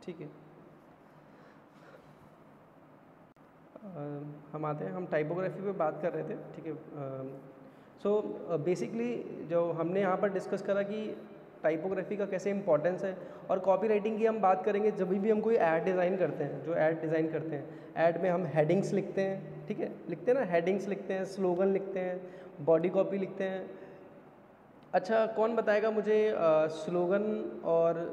ठीक है। हम आते हैं, हम टाइपोग्राफी पे बात कर रहे थे, ठीक है। सो बेसिकली जो हमने यहाँ पर डिस्कस करा कि टाइपोग्राफी का कैसे इंपॉर्टेंस है, और कॉपी राइटिंग की हम बात करेंगे जब भी हम कोई ऐड डिज़ाइन करते हैं। जो ऐड डिज़ाइन करते हैं, ऐड में हम हेडिंग्स लिखते हैं, ठीक है, लिखते हैं ना, हेडिंग्स लिखते हैं, स्लोगन लिखते हैं, बॉडी कॉपी लिखते हैं। अच्छा, कौन बताएगा मुझे स्लोगन और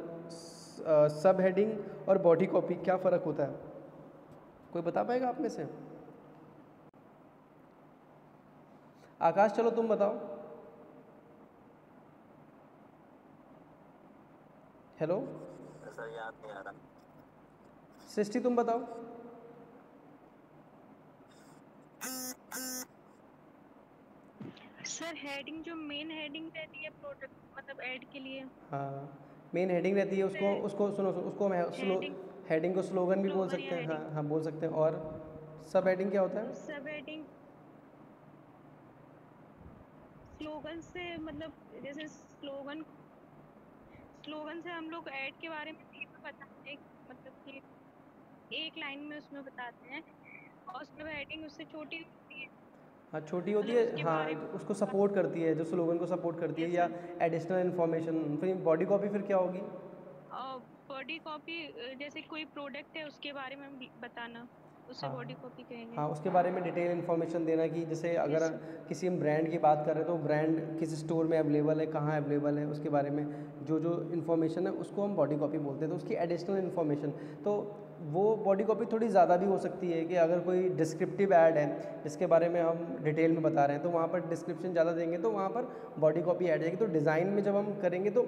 सब हेडिंग और बॉडी कॉपी क्या फ़र्क होता है? कोई बता पाएगा आप में से? आकाश, चलो तुम बताओ। हेलो सर, याद नहीं आ रहा। सृष्टि, तुम बताओ। सर हेडिंग, जो मेन हेडिंग रहती है प्रोडक्ट मतलब ऐड के लिए। हाँ, मेन हेडिंग रहती है, उसको उसको सुनो सुनो, उसको हम हेडिंग को स्लोगन भी बोल सकते हैं। हाँ हाँ, बोल सकते हैं। और सब हेडिंग क्या होता है? सब हेडिंग स्लोगन से, मतलब जैसे स्लोगन से हम लोग ऐड के बारे में ये तो बताते हैं, मतलब कि एक लाइन में उसमें बताते हैं, और उसमें हेडिंग उससे छोटी होती है। हाँ, छोटी होती है। हाँ, उसको सपोर्ट करती है, जो स्लोगन को सपोर्ट करती है, या एडिशनल इन्फॉर्मेशन। फिर बॉडी कॉपी फिर क्या होगी? और बॉडी कॉपी जैसे कोई प्रोडक्ट है उसके बारे में बताना, उसे बॉडी कॉपी कहेंगे। हाँ, उसके बारे में डिटेल इन्फॉर्मेशन देना, कि जैसे अगर किसी हम ब्रांड की बात कर रहे हैं तो ब्रांड किस स्टोर में अवेलेबल है, कहाँ अवेलेबल है, उसके बारे में जो जो इन्फॉर्मेशन है उसको हम बॉडी कॉपी बोलते हैं। तो उसकी एडिशनल इन्फॉर्मेशन, तो वो बॉडी कॉपी थोड़ी ज़्यादा भी हो सकती है, कि अगर कोई डिस्क्रिप्टिव ऐड है जिसके बारे में हम डिटेल में बता रहे हैं तो वहाँ पर डिस्क्रिप्शन ज़्यादा देंगे, तो वहाँ पर बॉडी कॉपी ऐड जाएगी। तो डिज़ाइन में जब हम करेंगे तो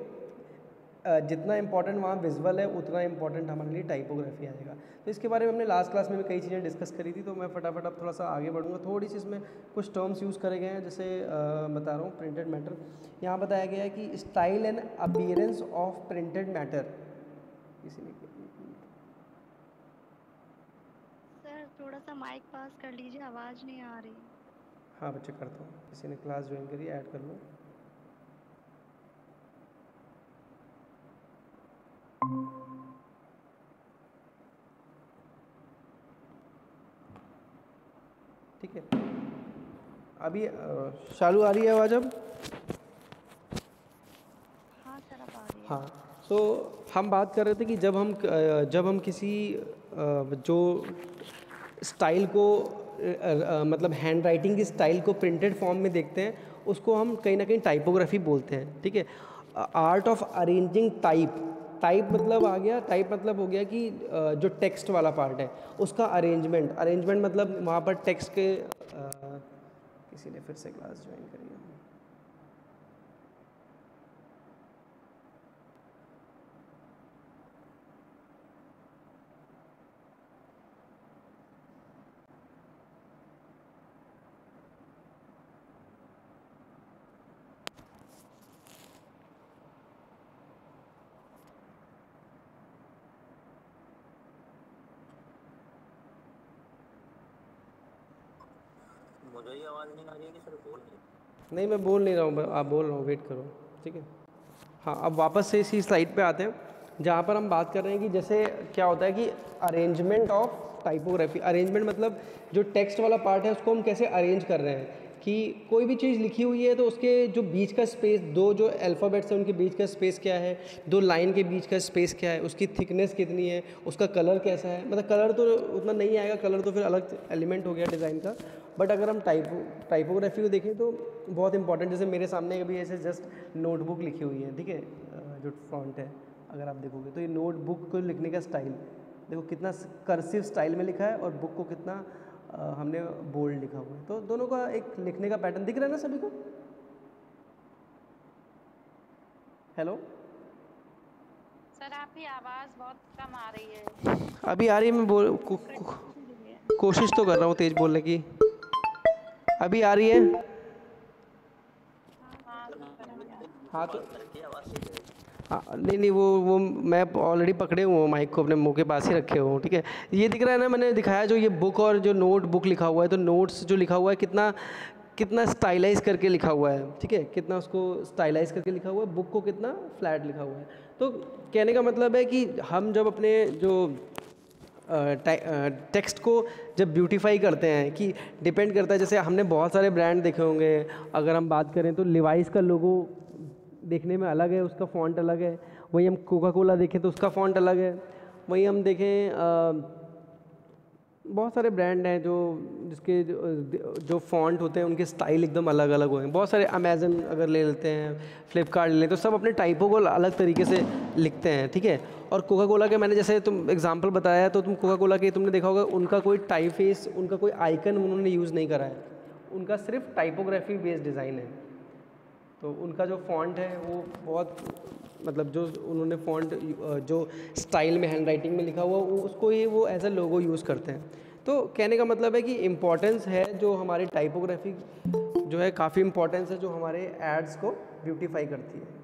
जितना इंपॉर्टेंट वहाँ विजुअल है उतना इंपॉर्टेंट हमारे लिए टाइपोग्राफी आएगा। तो इसके बारे में हमने लास्ट क्लास में भी कई चीज़ें डिस्कस करी थी, तो मैं फटाफट अब थोड़ा सा आगे बढ़ूँगा। थोड़ी सी इसमें कुछ टर्म्स यूज़ करे गए हैं, जैसे बता रहा हूँ, प्रिंटेड मैटर। यहाँ बताया गया है कि style and appearance of printed matter. किसी ने सर थोड़ा सा माइक पास कर लीजिए, आवाज़ नहीं आ रही। हाँ बच्चे, करता हूँ। किसी ने क्लास ज्वाइन करी, ऐड कर लो। ठीक है, अभी शालू आ रही है आवाज़ अब? हाँ सर, अब आ रही है। हाँ, तो हम बात कर रहे थे कि जब हम किसी जो स्टाइल को मतलब हैंड राइटिंग की स्टाइल को प्रिंटेड फॉर्म में देखते हैं, उसको हम कहीं ना कहीं टाइपोग्राफी बोलते हैं। ठीक है, आर्ट ऑफ अरेंजिंग टाइप मतलब आ गया, टाइप मतलब हो गया कि जो टेक्स्ट वाला पार्ट है उसका अरेंजमेंट मतलब वहाँ पर टेक्स्ट के किसी ने फिर से क्लास ज्वाइन करी है। मुझे ही आवाज़ नहीं आ रही है कि सर बोल रही? नहीं, मैं बोल नहीं रहा हूँ, आप बोल रहा हूँ, वेट करो। ठीक है, हाँ, अब वापस से इसी स्लाइड पे आते हैं जहाँ पर हम बात कर रहे हैं कि जैसे क्या होता है कि अरेंजमेंट ऑफ टाइपोग्राफी। अरेंजमेंट मतलब जो टेक्स्ट वाला पार्ट है उसको हम कैसे अरेंज कर रहे हैं, कि कोई भी चीज़ लिखी हुई है तो उसके जो बीच का स्पेस, दो जो अल्फ़ाबेट्स हैं उनके बीच का स्पेस क्या है, दो लाइन के बीच का स्पेस क्या है, उसकी थिकनेस कितनी है, उसका कलर कैसा है। मतलब कलर तो उतना नहीं आएगा, कलर तो फिर अलग एलिमेंट हो गया डिज़ाइन का। बट अगर हम टाइपोग्राफी को देखें तो बहुत इंपॉर्टेंट, जैसे मेरे सामने अभी ऐसे जस्ट नोटबुक लिखी हुई है, ठीक है, जो फॉन्ट है अगर आप देखोगे तो ये नोटबुक को लिखने का स्टाइल देखो कितना कर्सिव स्टाइल में लिखा है, और बुक को कितना हमने बोल्ड लिखा हुआ है। तो दोनों का एक लिखने का पैटर्न दिख रहा है ना सभी को? हेलो सर, आपकी आवाज़ बहुत कम आ रही है। अभी आ रही है? मैं कोशिश तो कर रहा हूँ तेज बोलने की। अभी आ रही है? हाँ तो हाँ, नहीं वो मैं ऑलरेडी पकड़े हुए हूँ माइक को, अपने मुंह के पास ही रखे हुए हूँ। ठीक है, ये दिख रहा है ना, मैंने दिखाया जो ये बुक और जो नोट बुक लिखा हुआ है, तो नोट्स जो लिखा हुआ है कितना स्टाइलाइज करके लिखा हुआ है। ठीक है, कितना उसको स्टाइलाइज करके लिखा हुआ है, बुक को कितना फ्लैट लिखा हुआ है। तो कहने का मतलब है कि हम जब अपने जो टेक्स्ट को जब ब्यूटीफाई करते हैं, कि डिपेंड करता है, जैसे हमने बहुत सारे ब्रांड देखे होंगे, अगर हम बात करें तो लिवाइस का लोगो देखने में अलग है, उसका फ़ॉन्ट अलग है। वहीं हम कोका कोला देखें तो उसका फ़ॉन्ट अलग है। वहीं हम देखें बहुत सारे ब्रांड हैं जिसके जो फ़ॉन्ट होते हैं उनके स्टाइल एकदम अलग अलग हुए हैं। बहुत सारे अमेज़न अगर ले लेते हैं, फ्लिपकार्ट ले लेते हैं, तो सब अपने टाइपों को अलग तरीके से लिखते हैं, ठीक है। और कोका कोला के मैंने जैसे तुम एग्जांपल बताया, तो तुम कोका कोला के तुमने देखा होगा उनका कोई टाइपफेस, उनका कोई आइकन उन्होंने यूज़ नहीं करा है, उनका सिर्फ टाइपोग्राफी बेस्ड डिज़ाइन है। तो उनका जो फ़ॉन्ट है वो बहुत मतलब जो उन्होंने फ़ॉन्ट जो स्टाइल में हैंड राइटिंग में लिखा हुआ उसको ही वो एज अ लोगो यूज़ करते हैं। तो कहने का मतलब है कि इम्पोर्टेंस है जो हमारी टाइपोग्राफी जो है, काफ़ी इम्पोर्टेंस है जो हमारे एड्स को ब्यूटीफाई करती है।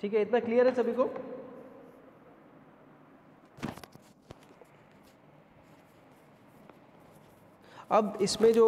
ठीक है, इतना क्लियर है सभी को? अब इसमें जो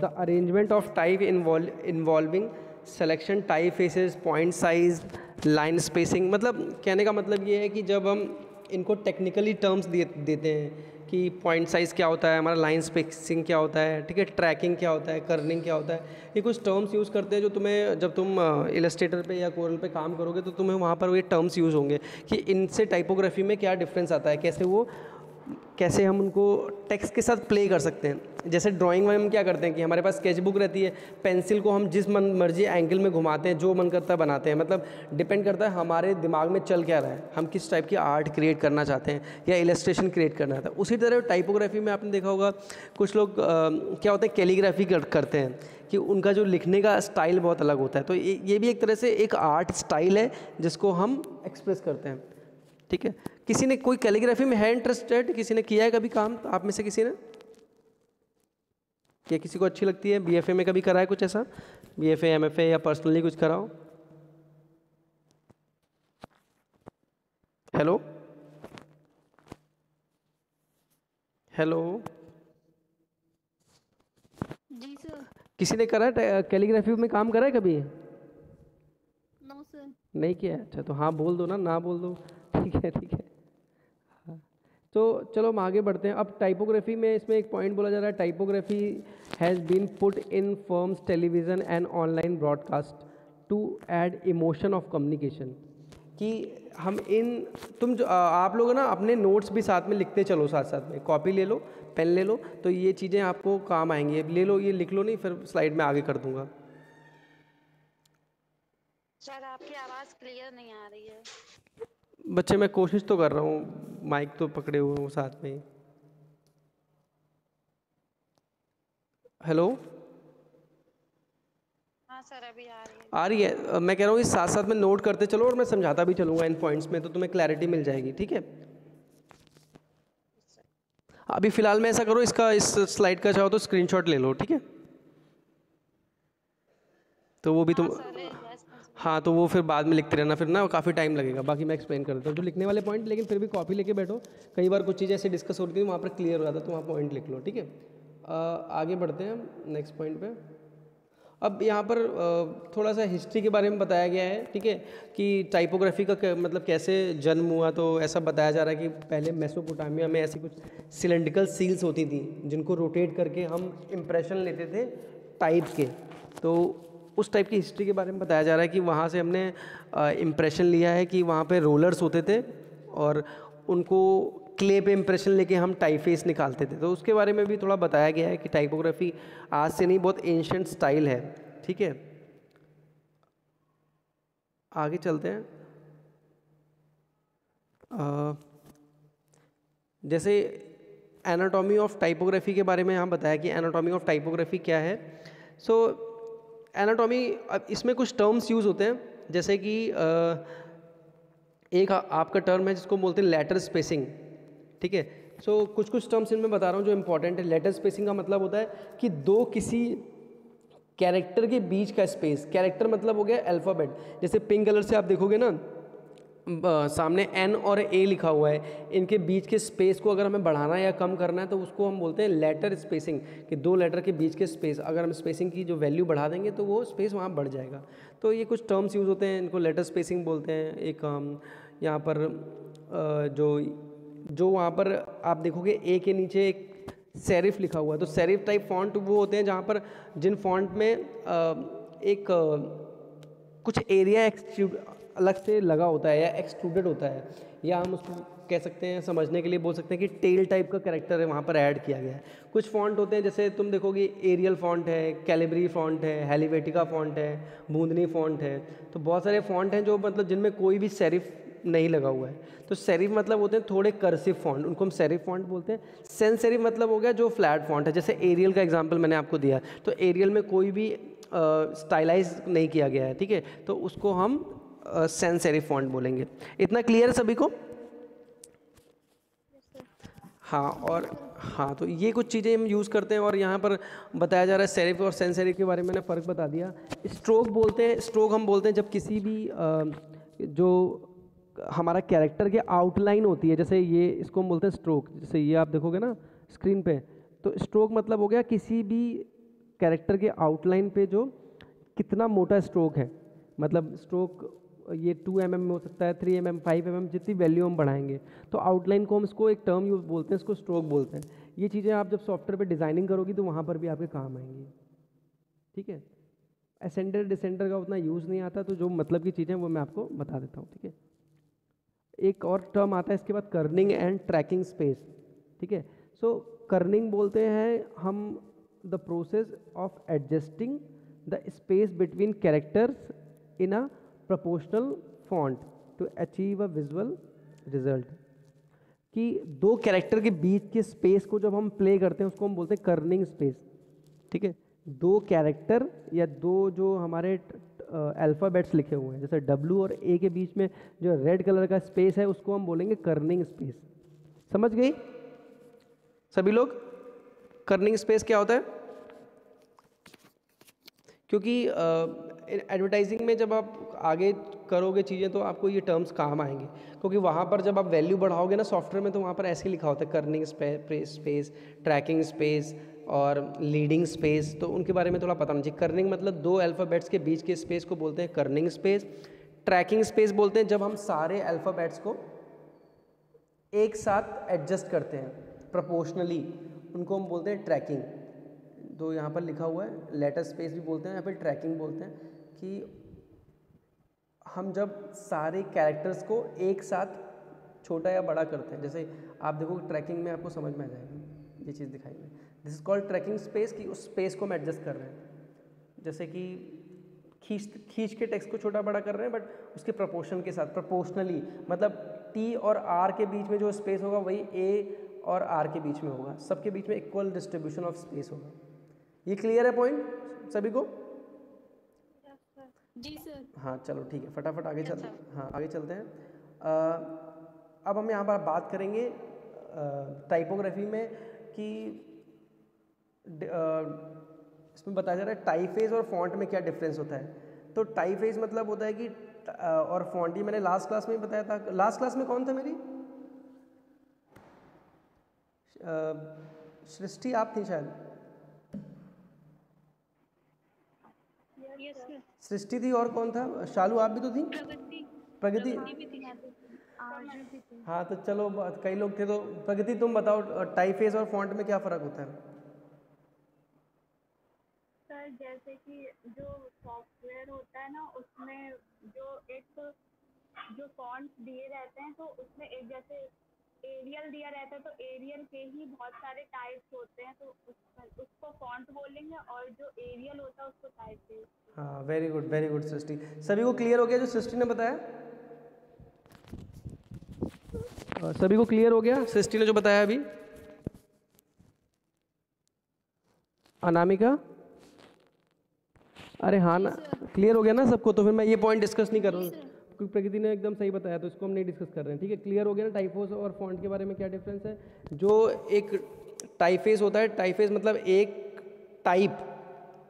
the arrangement of type involving selection type faces, point size, line spacing, मतलब कहने का मतलब ये है कि जब हम इनको टेक्निकली टर्म्स देते हैं कि पॉइंट साइज़ क्या होता है, हमारा लाइन स्पेसिंग क्या होता है, ठीक है, ट्रैकिंग क्या होता है, कर्निंग क्या होता है, ये कुछ टर्म्स यूज़ करते हैं जो तुम्हें जब तुम इलस्ट्रेटर पे या कोरल पे काम करोगे तो तुम्हें वहाँ पर ये टर्म्स यूज़ होंगे कि इनसे टाइपोग्राफी में क्या डिफरेंस आता है, कैसे हम उनको टेक्स्ट के साथ प्ले कर सकते हैं। जैसे ड्राइंग में हम क्या करते हैं कि हमारे पास स्केच बुक रहती है, पेंसिल को हम जिस मन मर्जी एंगल में घुमाते हैं, जो मन करता है बनाते हैं, मतलब डिपेंड करता है हमारे दिमाग में चल क्या रहा है, हम किस टाइप की आर्ट क्रिएट करना चाहते हैं या इलस्ट्रेशन क्रिएट करना चाहते हैं। उसी तरह टाइपोग्राफी में आपने देखा होगा कुछ लोग क्या होता है कैलीग्राफी करते हैं कि उनका जो लिखने का स्टाइल बहुत अलग होता है। तो ये भी एक तरह से एक आर्ट स्टाइल है जिसको हम एक्सप्रेस करते हैं, ठीक है। किसी ने कोई कैलीग्राफी में है इंटरेस्टेड, किसी ने किया है कभी काम आप में से किसी ने, या किसी को अच्छी लगती है? बीएफए में कभी करा है कुछ ऐसा, बीएफए एमएफए या पर्सनली कुछ करा हो? हेलो हेलो, जी सर। किसी ने करा है कैलीग्राफी में काम करा है कभी? No sir. नहीं किया? अच्छा, तो हाँ बोल दो ना बोल दो, ठीक है ठीक है। हाँ, तो चलो हम आगे बढ़ते हैं। अब टाइपोग्राफी में इसमें एक पॉइंट बोला जा रहा है, typography has been put in firms television and online broadcast to add emotion of communication, कि हम आप लोग ना अपने नोट्स भी साथ में लिखते चलो, साथ साथ में कॉपी ले लो, पेन ले लो, तो ये चीज़ें आपको काम आएंगी। ले लो, ये लिख लो, नहीं फिर स्लाइड में आगे कर दूंगा। सर आपकी आवाज़ क्लियर नहीं आ रही है। बच्चे मैं कोशिश तो कर रहा हूँ, माइक तो पकड़े हुए हूँ साथ में ही। हेलो, हाँ सर अभी आ रही है? मैं कह रहा हूँ इस साथ साथ में नोट करते चलो और मैं समझाता भी चलूँगा इन पॉइंट्स में, तो तुम्हें क्लैरिटी मिल जाएगी, ठीक है। अभी फ़िलहाल में ऐसा करो, इस स्लाइड का चाहो तो स्क्रीनशॉट ले लो, ठीक है। तो वो भी तुम हाँ, तो वो फिर बाद में लिखते रहना, फिर ना काफ़ी टाइम लगेगा। बाकी मैं एक्सप्लेन कर देता हूँ जो लिखने वाले पॉइंट, लेकिन फिर भी कॉपी लेके बैठो, कई बार कुछ चीज़ें ऐसे डिस्कस होती हैं वहाँ पर क्लियर हो जाता है, तो वहाँ पॉइंट लिख लो, ठीक है। आगे बढ़ते हैं हम नेक्स्ट पॉइंट पे। अब यहाँ पर थोड़ा सा हिस्ट्री के बारे में बताया गया है, ठीक है, कि टाइपोग्राफी का मतलब कैसे जन्म हुआ। तो ऐसा बताया जा रहा है कि पहले मेसोपोटामिया में ऐसी कुछ सिलेंड्रिकल सील्स होती थी जिनको रोटेट करके हम इम्प्रेशन लेते थे टाइप के। तो उस टाइप की हिस्ट्री के बारे में बताया जा रहा है कि वहाँ से हमने इम्प्रेशन लिया है कि वहाँ पे रोलर्स होते थे और उनको क्ले पे इम्प्रेशन लेके हम टाइपफेस निकालते थे। तो उसके बारे में भी थोड़ा बताया गया है कि टाइपोग्राफी आज से नहीं, बहुत एंशिएंट स्टाइल है, ठीक है। आगे चलते हैं। जैसे एनाटॉमी ऑफ टाइपोग्राफी के बारे में यहाँ बताया कि एनाटॉमी ऑफ टाइपोग्राफी क्या है। सो एनाटॉमी, इसमें कुछ टर्म्स यूज़ होते हैं, जैसे कि एक आपका टर्म है जिसको बोलते हैं लेटर स्पेसिंग, ठीक है। सो कुछ टर्म्स इनमें बता रहा हूँ जो इंपॉर्टेंट है। लेटर स्पेसिंग का मतलब होता है कि दो किसी कैरेक्टर के बीच का स्पेस। कैरेक्टर मतलब हो गया अल्फ़ाबेट। जैसे पिंक कलर से आप देखोगे ना सामने एन और ए लिखा हुआ है, इनके बीच के स्पेस को अगर हमें बढ़ाना या कम करना है तो उसको हम बोलते हैं लेटर स्पेसिंग, कि दो लेटर के बीच के स्पेस, अगर हम स्पेसिंग की जो वैल्यू बढ़ा देंगे तो वो स्पेस वहाँ बढ़ जाएगा। तो ये कुछ टर्म्स यूज़ होते हैं, इनको लेटर स्पेसिंग बोलते हैं। एक यहाँ पर जो वहाँ पर आप देखोगे ए के नीचे एक सेरिफ लिखा हुआ है, तो सेरिफ टाइप फॉन्ट वो होते हैं जहाँ पर जिन फॉन्ट में एक कुछ एरिया अलग से लगा होता है या एक्सट्रूडेड होता है, या हम उसको कह सकते हैं, समझने के लिए बोल सकते हैं कि टेल टाइप का कैरेक्टर है वहाँ पर ऐड किया गया है। कुछ फॉन्ट होते हैं जैसे तुम देखोगे एरियल फॉन्ट है, कैलिब्री फॉन्ट है, हेलिवेटिका फॉन्ट है, बूंदनी फॉन्ट है। तो बहुत सारे फॉन्ट हैं जो मतलब जिनमें कोई भी सेरिफ नहीं लगा हुआ है। तो सेरिफ मतलब होते हैं थोड़े कर्सिव फॉन्ट, उनको हम सेरिफ फॉन्ट बोलते हैं। सेंस सेरिफ मतलब हो गया जो फ्लैट फॉन्ट है, जैसे एरियल का एग्जांपल मैंने आपको दिया, तो एरियल में कोई भी स्टाइलाइज नहीं किया गया है, ठीक है, तो उसको हम सेंस सेरिफ फॉन्ट बोलेंगे। इतना क्लियर है सभी को? हाँ, और हाँ, तो ये कुछ चीज़ें हम यूज़ करते हैं। और यहाँ पर बताया जा रहा है सेरिफ और सेंस सेरिफ के बारे में मैंने फ़र्क बता दिया। स्ट्रोक बोलते हैं, स्ट्रोक हम बोलते हैं जब किसी भी जो हमारा कैरेक्टर की आउटलाइन होती है, जैसे ये, इसको हम बोलते हैं स्ट्रोक। जैसे ये आप देखोगे ना स्क्रीन पे, तो स्ट्रोक मतलब हो गया किसी भी कैरेक्टर के आउटलाइन पे जो कितना मोटा स्ट्रोक है। मतलब स्ट्रोक ये 2 mm में हो सकता है, 3 mm, 5 mm, जितनी वैल्यू हम बढ़ाएंगे तो आउटलाइन को हम इसको एक टर्म यूज बोलते हैं, इसको स्ट्रोक बोलते हैं। ये चीज़ें आप जब सॉफ्टवेयर पे डिज़ाइनिंग करोगी तो वहाँ पर भी आपके काम आएंगी, ठीक है। असेंडर डिसेंडर का उतना यूज़ नहीं आता, तो जो मतलब की चीज़ें वो मैं आपको बता देता हूँ, ठीक है। एक और टर्म आता है इसके बाद, कर्निंग एंड ट्रैकिंग स्पेस, ठीक है। सो कर्निंग बोलते हैं हम the process of adjusting the space between characters in a proportional font to achieve a visual result। कि दो कैरेक्टर के बीच के स्पेस को जब हम प्ले करते हैं उसको हम बोलते हैं कर्निंग स्पेस, ठीक है। दो कैरेक्टर या दो जो हमारे अल्फ़ाबेट्स लिखे हुए हैं, जैसे W और A के बीच में जो रेड कलर का स्पेस है उसको हम बोलेंगे कर्निंग स्पेस। समझ गई सभी लोग? कर्निंग स्पेस क्या होता है? क्योंकि एडवर्टाइजिंग में जब आप आगे करोगे चीज़ें तो आपको ये टर्म्स काम आएंगे, क्योंकि वहाँ पर जब आप वैल्यू बढ़ाओगे ना सॉफ्टवेयर में, तो वहाँ पर ऐसे लिखा होता है कर्निंग स्पेस, ट्रैकिंग स्पेस और लीडिंग स्पेस। तो उनके बारे में थोड़ा पता होना चाहिए। कर्निंग मतलब दो अल्फ़ाबेट्स के बीच के स्पेस को बोलते हैं कर्निंग स्पेस। ट्रैकिंग स्पेस बोलते हैं जब हम सारे अल्फ़ाबेट्स को एक साथ एडजस्ट करते हैं प्रोपोर्शनली, उनको हम बोलते हैं ट्रैकिंग। तो यहाँ पर लिखा हुआ है लेटर स्पेस भी बोलते हैं या फिर ट्रैकिंग बोलते हैं, कि हम जब सारे कैरेक्टर्स को एक साथ छोटा या बड़ा करते हैं। जैसे आप देखो ट्रैकिंग में आपको समझ में आ जाएगा ये चीज़ दिखाई में, this is called tracking space, कि उस स्पेस को हम एडजस्ट कर रहे हैं। जैसे कि खींच के टेक्स्ट को छोटा बड़ा कर रहे हैं, बट उसके प्रोपोर्शन के साथ, प्रोपोर्शनली, मतलब T और R के बीच में जो स्पेस होगा वही A और R के बीच में होगा, सबके बीच में इक्वल डिस्ट्रीब्यूशन ऑफ स्पेस होगा। ये क्लियर है पॉइंट सभी को? जी सर। हाँ चलो ठीक है, फटाफट आगे चलते हैं। हाँ आगे चलते हैं। अब हम यहाँ पर बात करेंगे टाइपोग्राफी में, कि इसमें बताया जा रहा है टाइपफेस और फॉन्ट में क्या डिफरेंस होता है। तो टाइपफेस मतलब होता है कि और फॉन्ट, ही मैंने लास्ट क्लास में ही बताया था। लास्ट क्लास में कौन था मेरी? सृष्टि आप थी शायद, यस सर। सृष्टि थी और कौन था? शालू आप भी तो थी? प्रगति। हाँ तो चलो कई लोग थे, तो प्रगति तुम बताओ टाइपफेस और फॉन्ट में क्या फ़र्क होता है? सर जैसे कि जो सॉफ्टवेयर होता है ना, उसमें जो फॉन्ट दिए रहते हैं, तो उसमें एक जैसे एरियल दिया रहता है, तो एरियल के ही बहुत सारे टाइप्स होते हैं, तो उसको फॉन्ट बोलेंगे, और जो एरियल होता है उसको टाइपफेस। हाँ वेरी गुड सृष्टि। सभी को क्लियर हो गया जो सृष्टि ने बताया? सभी को क्लियर हो गया सृष्टि ने जो बताया अभी? अनामिका? अरे हाँ ना, क्लियर हो गया ना सबको? तो फिर मैं ये पॉइंट डिस्कस नहीं कर रहा हूँ, क्योंकि प्रगति ने एकदम सही बताया, तो इसको हम नहीं डिस्कस कर रहे हैं, ठीक है। क्लियर हो गया ना टाइपफेस और फॉन्ट के बारे में क्या डिफरेंस है? जो एक टाइपफेस होता है, टाइपफेस मतलब एक टाइप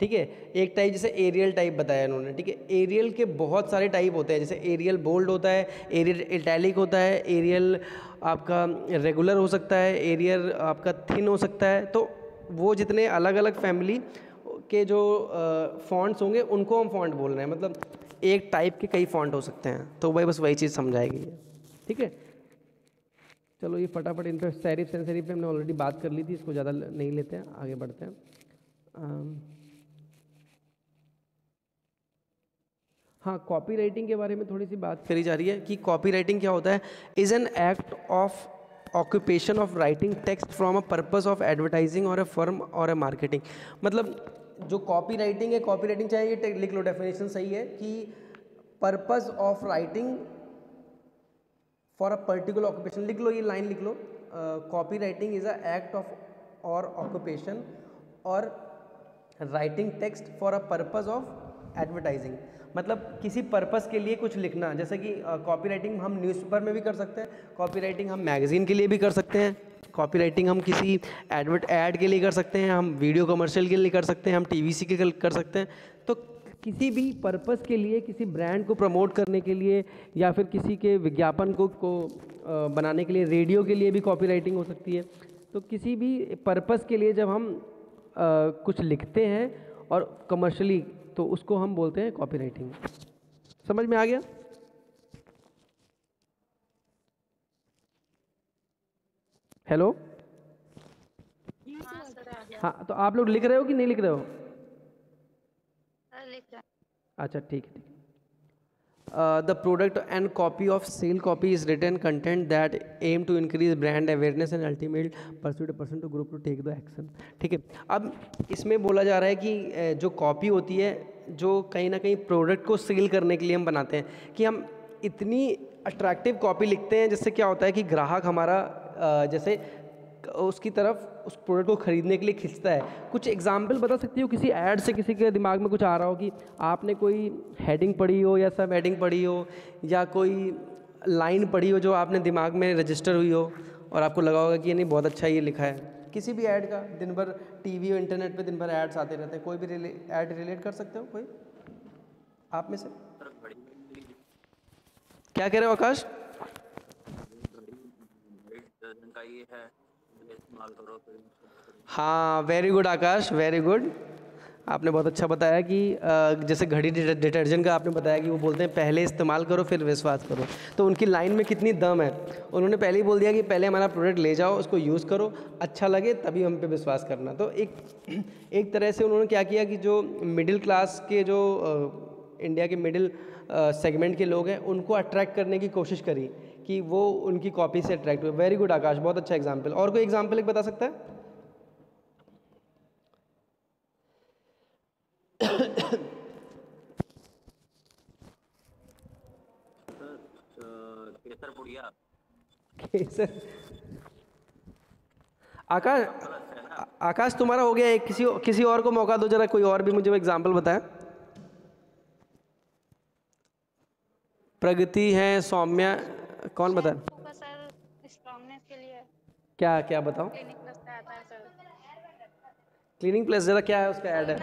ठीक है। एक टाइप जैसे एरियल टाइप बताया इन्होंने, ठीक है। एरियल के बहुत सारे टाइप होते हैं, जैसे एरियल बोल्ड होता है, एरियल इटैलिक होता है, एरियल आपका रेगुलर हो सकता है, एरियल आपका थिन हो सकता है। तो वो जितने अलग अलग फैमिली के जो फॉन्ट्स होंगे उनको हम फॉन्ट बोल रहे हैं, मतलब एक टाइप के कई फॉन्ट हो सकते हैं। तो भाई बस वही चीज़ समझाएगी, ठीक है। चलो ये फटाफट इन पर सेरिफ सेंस सेरिफ पे हमने ऑलरेडी बात कर ली थी, इसको ज़्यादा नहीं लेते हैं, आगे बढ़ते हैं। हाँ, कॉपी राइटिंग के बारे में थोड़ी सी बात करी जा रही है कि कॉपी राइटिंग क्या होता है। Is an act of occupation of writing text from a purpose of advertising or a firm or a marketing. मतलब जो कॉपी राइटिंग है, कॉपी राइटिंग चाहे ये लिख लो, डेफिनेशन सही है कि purpose of writing for a particular occupation, लिख लो, ये लाइन लिख लो, copy writing is a act of or occupation or writing text for a purpose of advertising. मतलब किसी पर्पस के लिए कुछ लिखना, जैसे कि कॉपी राइटिंग हम न्यूज़पेपर में भी कर सकते हैं, कॉपी राइटिंग हम मैगज़ीन के लिए भी कर सकते हैं, कॉपी राइटिंग हम किसी ऐड के लिए कर सकते हैं, हम वीडियो कमर्शियल के लिए कर सकते हैं, हम टीवीसी के लिए कर सकते हैं। तो किसी भी पर्पस के लिए, किसी ब्रांड को प्रमोट करने के लिए या फिर किसी के विज्ञापन को बनाने के लिए, रेडियो के लिए भी कॉपी राइटिंग हो सकती है। तो किसी भी पर्पस के लिए जब हम कुछ लिखते हैं और कमर्शियली, तो उसको हम बोलते हैं कॉपी राइटिंग। समझ में आ गया? हेलो, हाँ सर आ गया। हाँ, तो आप लोग लिख रहे हो कि नहीं लिख रहे हो? सर लिख रहा अच्छा, ठीक है, ठीक है। The product and copy of sale copy is written content that aim to increase brand awareness and ultimate pursuit a person to group to take the action. ठीक है, अब इसमें बोला जा रहा है कि जो कॉपी होती है, जो कहीं ना कहीं प्रोडक्ट को सेल करने के लिए हम बनाते हैं, कि हम इतनी अट्रैक्टिव कॉपी लिखते हैं जिससे क्या होता है कि ग्राहक हमारा जैसे उसकी तरफ उस प्रोडक्ट को खरीदने के लिए खींचता है। कुछ एग्जाम्पल बता सकती हो किसी ऐड से, किसी के दिमाग में कुछ आ रहा हो कि आपने कोई हेडिंग पढ़ी हो या सब हेडिंग पढ़ी हो या कोई लाइन पढ़ी हो जो आपने दिमाग में रजिस्टर हुई हो और आपको लगा होगा कि ये नहीं बहुत अच्छा ये लिखा है। किसी भी ऐड का, दिन भर टीवी और इंटरनेट पे दिन भर ऐड्स आते रहते हैं, कोई भी ऐड रिलेट कर सकते हो कोई आप में से? क्या कह रहे हो आकाश? का ये है, इस्तेमाल करो फिर। हाँ, वेरी गुड आकाश, वेरी गुड। आपने बहुत अच्छा बताया कि जैसे घड़ी डिटर्जेंट का आपने बताया कि वो बोलते हैं पहले इस्तेमाल करो फिर विश्वास करो। तो उनकी लाइन में कितनी दम है, उन्होंने पहले ही बोल दिया कि पहले हमारा प्रोडक्ट ले जाओ, उसको यूज़ करो, अच्छा लगे तभी हम पे विश्वास करना। तो एक तरह से उन्होंने क्या किया कि जो मिडिल क्लास के, जो इंडिया के मिडिल सेगमेंट के लोग हैं, उनको अट्रैक्ट करने की कोशिश करी कि वो उनकी कॉपी से अट्रैक्ट हुए। वेरी गुड आकाश, बहुत अच्छा एग्जाम्पल। और कोई एग्जाम्पल एक बता सकता है? केसर पुड़िया। केसर। आकाश तुम्हारा हो गया, एक किसी और को मौका दो जरा, कोई और भी मुझे एग्जाम्पल बताए। प्रगति है, सौम्या, कौन बता? सर स्ट्रांगनेस के लिए क्या क्या बताओ? क्लिनिक प्लस का आता है सर। क्लीनिंग प्लस जरा क्या है, उसका ऐड है?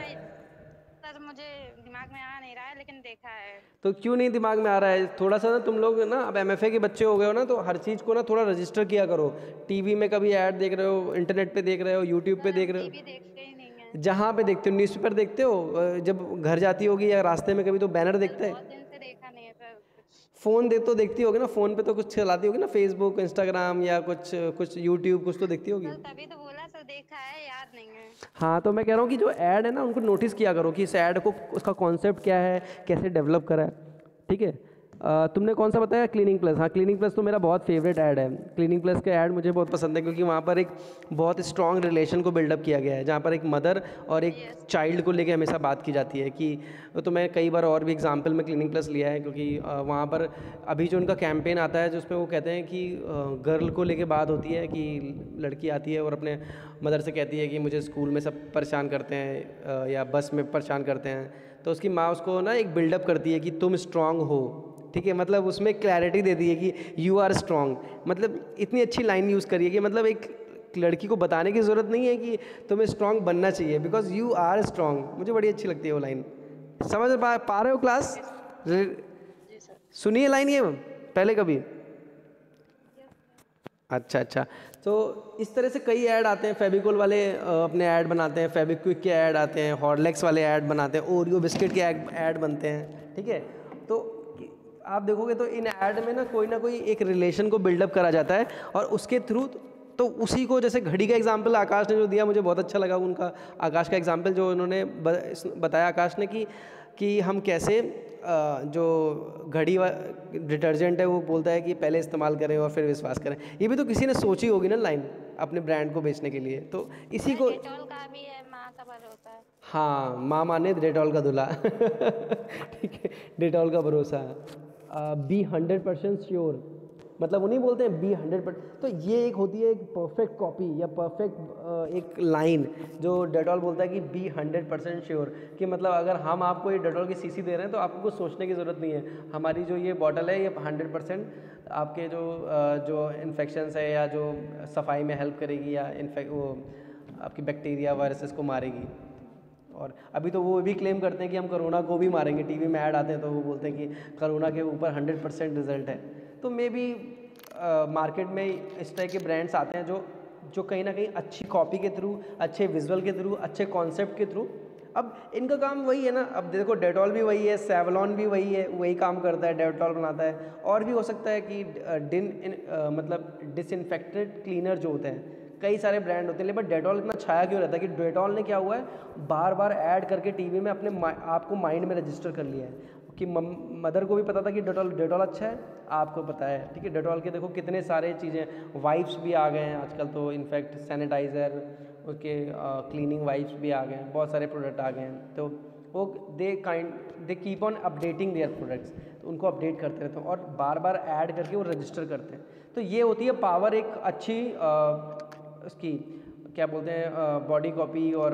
सर मुझे दिमाग में आ नहीं रहा है, लेकिन देखा है। तो क्यों नहीं दिमाग में आ रहा है? थोड़ा सा ना तुम लोग ना अब एमएफए के बच्चे हो गए हो ना, तो हर चीज़ को ना थोड़ा रजिस्टर किया करो। टीवी में कभी ऐड देख रहे हो, इंटरनेट पे देख रहे हो, यूट्यूब पे देख रहे हो, टीवी देखते ही नहीं है। जहाँ पे देखते हो, न्यूज़पेपर देखते हो, जब घर जाती होगी या रास्ते में कभी तो बैनर देखते हैं। बहुत दिन से देखा नहीं है सर कुछ। फ़ोन तो देखती होगी ना, फ़ोन पे तो कुछ चलाती होगी ना, फेसबुक, इंस्टाग्राम या कुछ यूट्यूब कुछ तो देखती होगी। सर तभी तो बोला सर, देखा है, याद नहीं है। हाँ, तो मैं कह रहा हूँ कि जो ऐड है ना, उनको नोटिस किया करो कि इस ऐड को, उसका कॉन्सेप्ट क्या है, कैसे डेवलप करा है। ठीक है, तुमने कौन सा बताया? Cleaning plus. हाँ, क्लीनिंग प्लस तो मेरा बहुत फेवरेट ऐड है। क्लीनिंग प्लस का ऐड मुझे बहुत पसंद है क्योंकि वहाँ पर एक बहुत स्ट्रॉन्ग रिलेशन को बिल्डअप किया गया है, जहाँ पर एक मदर और एक चाइल्ड को लेके हमेशा बात की जाती है। कि तो मैं कई बार और भी एग्जांपल में क्लीनिंग प्लस लिया है, क्योंकि वहाँ पर अभी जो उनका कैंपेन आता है जिसमें वो कहते हैं कि गर्ल को लेके बात होती है कि लड़की आती है और अपने मदर से कहती है कि मुझे स्कूल में सब परेशान करते हैं या बस में परेशान करते हैं, तो उसकी माँ उसको ना एक बिल्डअप करती है कि तुम स्ट्रांग हो। ठीक है, मतलब उसमें क्लैरिटी देती है कि यू आर स्ट्रांग। मतलब इतनी अच्छी लाइन यूज़ करिए कि मतलब एक लड़की को बताने की ज़रूरत नहीं है कि तुम्हें स्ट्रांग बनना चाहिए, बिकॉज यू आर स्ट्रांग। मुझे बड़ी अच्छी लगती है वो लाइन। समझ पा रहे हो क्लास? जी सर। सुनिए लाइन ये पहले कभी? अच्छा अच्छा। तो इस तरह से कई ऐड आते हैं। फेविकोल वाले अपने ऐड बनाते हैं, फेविक्विक के ऐड आते हैं, हॉर्लिक्स वाले ऐड बनाते हैं, ओरियो बिस्किट के ऐड बनते हैं, ठीक है। तो आप देखोगे तो इन ऐड में ना कोई एक रिलेशन को बिल्डअप करा जाता है और उसके थ्रू तो उसी को, जैसे घड़ी का एग्जाम्पल आकाश ने जो दिया मुझे बहुत अच्छा लगा उनका, आकाश का एग्जाम्पल जो उन्होंने बताया आकाश ने कि हम कैसे जो घड़ी डिटर्जेंट है वो बोलता है कि पहले इस्तेमाल करें और फिर विश्वास करें। ये भी तो किसी ने सोची होगी ना लाइन अपने ब्रांड को बेचने के लिए। तो इसी को डेटॉल का भी है, माँ का भरोसा है। हाँ, माँ माने डेटॉल का दूल्हा ठीक है, डेटॉल का भरोसा। बी 100% श्योर, मतलब उन्हीं बोलते हैं बी 100%। तो ये एक होती है एक परफेक्ट कॉपी या परफेक्ट एक लाइन जो डेटॉल बोलता है कि बी 100% श्योर, कि मतलब अगर हम आपको ये डेटॉल की सीसी दे रहे हैं तो आपको कुछ सोचने की ज़रूरत नहीं है। हमारी जो ये बॉटल है ये 100% आपके जो इन्फेक्शंस है या जो सफाई में हेल्प करेगी या वो आपकी बैक्टीरिया वायरसेस को मारेगी। और अभी तो वो भी क्लेम करते हैं कि हम कोरोना को भी मारेंगे। टीवी में ऐड आते हैं तो वो बोलते हैं कि कोरोना के ऊपर 100% रिजल्ट है। तो मे बी मार्केट में इस तरह के ब्रांड्स आते हैं जो कहीं ना कहीं अच्छी कॉपी के थ्रू, अच्छे विजुअल के थ्रू, अच्छे कॉन्सेप्ट के थ्रू। अब इनका काम वही है ना। अब देखो डेटॉल भी वही है, सेवलॉन भी वही है, वही काम करता है, डेटॉल बनाता है। और भी हो सकता है कि मतलब डिसइंफेक्टेड क्लीनर जो होते हैं, कई सारे ब्रांड होते हैं। लेकिन डेटॉल इतना छाया क्यों रहता है कि डेटॉल ने क्या हुआ है बार बार ऐड करके टीवी में अपने आपको माइंड में रजिस्टर कर लिया है कि मदर को भी पता था कि डेटॉल अच्छा है, आपको पता है, ठीक है। डेटॉल के देखो कितने सारे चीज़ें, वाइप्स भी आ गए हैं आजकल तो, इनफैक्ट सैनिटाइज़र, उसके क्लीनिंग वाइप्स भी आ गए हैं, बहुत सारे प्रोडक्ट आ गए हैं। तो वो they keep on updating their products, तो उनको अपडेट करते रहते हैं और बार बार ऐड करके वो रजिस्टर करते हैं। तो ये होती है पावर एक अच्छी उसकी क्या बोलते हैं बॉडी कॉपी और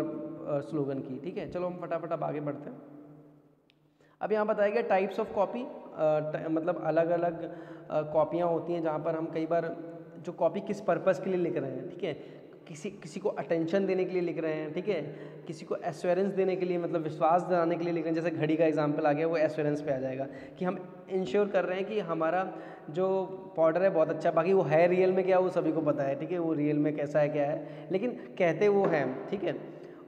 स्लोगन की, ठीक है। चलो हम फटाफट अब आगे बढ़ते हैं। अब यहाँ बताया गया टाइप्स ऑफ कॉपी, मतलब अलग अलग कॉपियाँ होती हैं जहाँ पर हम कई बार जो कॉपी किस पर्पज़ के लिए लिख रहे हैं, ठीक है। किसी को अटेंशन देने के लिए लिख रहे हैं, ठीक है। किसी को एश्योरेंस देने के लिए, मतलब विश्वास दिलाने के लिए लिख रहे हैं। जैसे घड़ी का एग्जांपल आ गया, वो एश्योरेंस पे आ जाएगा कि हम इंश्योर कर रहे हैं कि हमारा जो पाउडर है बहुत अच्छा है। बाकी वो है रियल में क्या, वो सभी को पता है, ठीक है, वो रियल में कैसा है क्या है, लेकिन कहते वो हैं, ठीक है।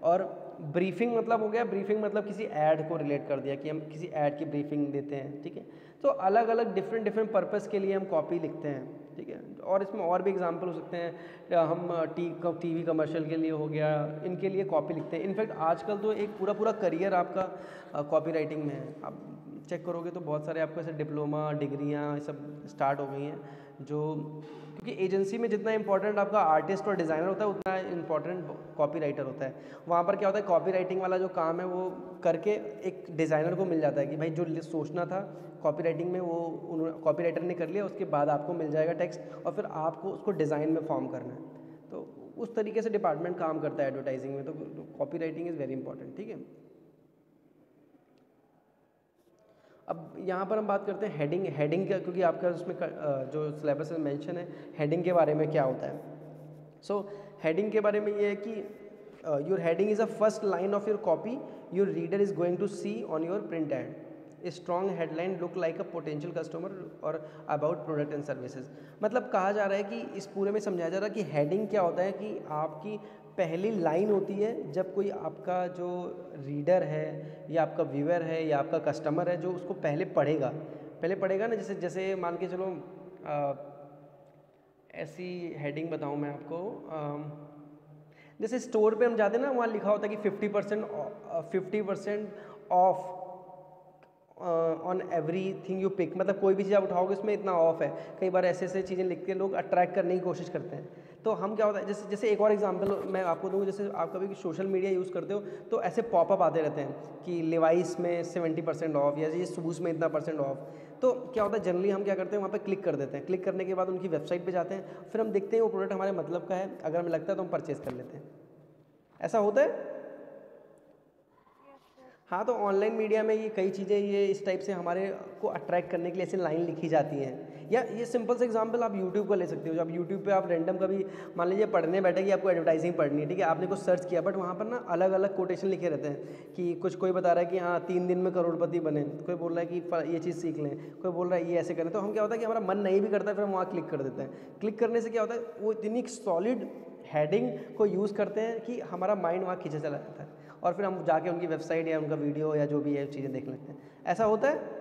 और ब्रीफिंग मतलब हो गया, ब्रीफिंग मतलब किसी ऐड को रिलेट कर दिया कि हम किसी ऐड की ब्रीफिंग देते हैं, ठीक है। तो अलग अलग डिफरेंट पर्पस के लिए हम कॉपी लिखते हैं, ठीक है। और इसमें और भी एग्जांपल हो सकते हैं। हम टीवी कमर्शियल के लिए हो गया, इनके लिए कॉपी लिखते हैं। इनफैक्ट आजकल तो एक पूरा करियर आपका कॉपी राइटिंग में है। आप चेक करोगे तो बहुत सारे आपको ऐसे डिप्लोमा डिग्रियाँ सब स्टार्ट हो गई हैं, जो क्योंकि एजेंसी में जितना इंपॉर्टेंट आपका आर्टिस्ट और डिज़ाइनर होता है उतना इंपॉर्टेंट कॉपी राइटर होता है। वहाँ पर क्या होता है, कॉपी राइटिंग वाला जो काम है वो करके एक डिज़ाइनर को मिल जाता है कि भाई जो सोचना था कॉपी राइटिंग में वो उन्होंने कॉपी राइटर ने कर लिया, उसके बाद आपको मिल जाएगा टेक्स्ट और फिर आपको उसको डिज़ाइन में फॉर्म करना है। तो उस तरीके से डिपार्टमेंट काम करता है एडवर्टाइजिंग में। तो copy writing is very important, ठीक है। अब यहाँ पर हम बात करते हैं हेडिंग का, क्योंकि आपका उसमें जो सिलेबस में मेंशन है हेडिंग के बारे में क्या होता है। सो हेडिंग के बारे में ये है कि your heading is a first line of your copy your reader is going to see on your print ad. A strong headline look like a potential customer और अबाउट प्रोडक्ट एंड सर्विसेज। मतलब कहा जा रहा है कि इस पूरे में समझाया जा रहा है कि हेडिंग क्या होता है, कि आपकी पहली लाइन होती है जब कोई आपका जो रीडर है या आपका व्यूअर है या आपका कस्टमर है जो उसको पहले पढ़ेगा ना। जैसे मान के चलो ऐसी हेडिंग बताऊं मैं आपको, जैसे स्टोर पे हम जाते हैं ना, वहाँ लिखा होता है कि 50% off on everything you pick. मतलब कोई भी चीज़ आप उठाओगे उसमें इतना ऑफ है। कई बार ऐसे चीज़ें लिख के लोग अट्रैक्ट करने की कोशिश करते हैं। तो हम क्या होता है, जैसे एक और एग्जांपल मैं आपको दूँ, जैसे आप कभी सोशल मीडिया यूज़ करते हो तो ऐसे पॉपअप आते रहते हैं कि लिवाइस में 70% ऑफ या ये शूज़ में इतना % ऑफ। तो क्या होता है, जनरली हम क्या करते हैं, वहाँ पे क्लिक कर देते हैं। क्लिक करने के बाद उनकी वेबसाइट पे जाते हैं, फिर हम देखते हैं वो प्रोडक्ट हमारे मतलब का है, अगर हमें लगता है तो हम परचेज़ कर लेते हैं। ऐसा होता है? हाँ, तो ऑनलाइन मीडिया में ये कई चीज़ें ये इस टाइप से हमारे को अट्रैक्ट करने के लिए ऐसी लाइन लिखी जाती हैं। या ये सिंपल से एग्जांपल आप यूट्यूब का ले सकते हो। जब यूट्यूब पे आप रैंडम कभी मान लीजिए पढ़ने बैठे कि आपको एडवर्टाइजिंग पढ़नी है, ठीक है, आपने कुछ सर्च किया, बट वहाँ पर ना अलग अलग कोटेशन लिखे रहते हैं कि कुछ कोई बता रहा है कि हाँ 3 दिन में करोड़पति बने, कोई बोल रहा है कि ये चीज़ सीख लें, कोई बोल रहा है ये ऐसे करें। तो हम क्या होता है कि हमारा मन नहीं भी करता, फिर हम वहाँ क्लिक कर देते हैं। क्लिक करने से क्या होता है, वो इतनी सॉलिड हेडिंग को यूज़ करते हैं कि हमारा माइंड वहाँ खींचा चला जाता है और फिर हम जाके उनकी वेबसाइट या उनका वीडियो या जो भी है चीज़ें देख लेते हैं। ऐसा होता है?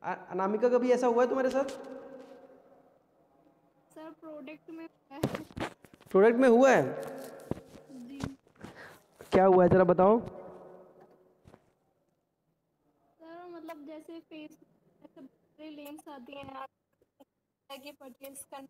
अनामिका कभी ऐसा हुआ है तुम्हारे साथ? सर प्रोडक्ट में है। प्रोडक्ट में हुआ है? जी क्या हुआ है जरा बताओ। सर, मतलब जैसे फेसबुक ऐसे लिंक्स आती हैं, आप परचेज करना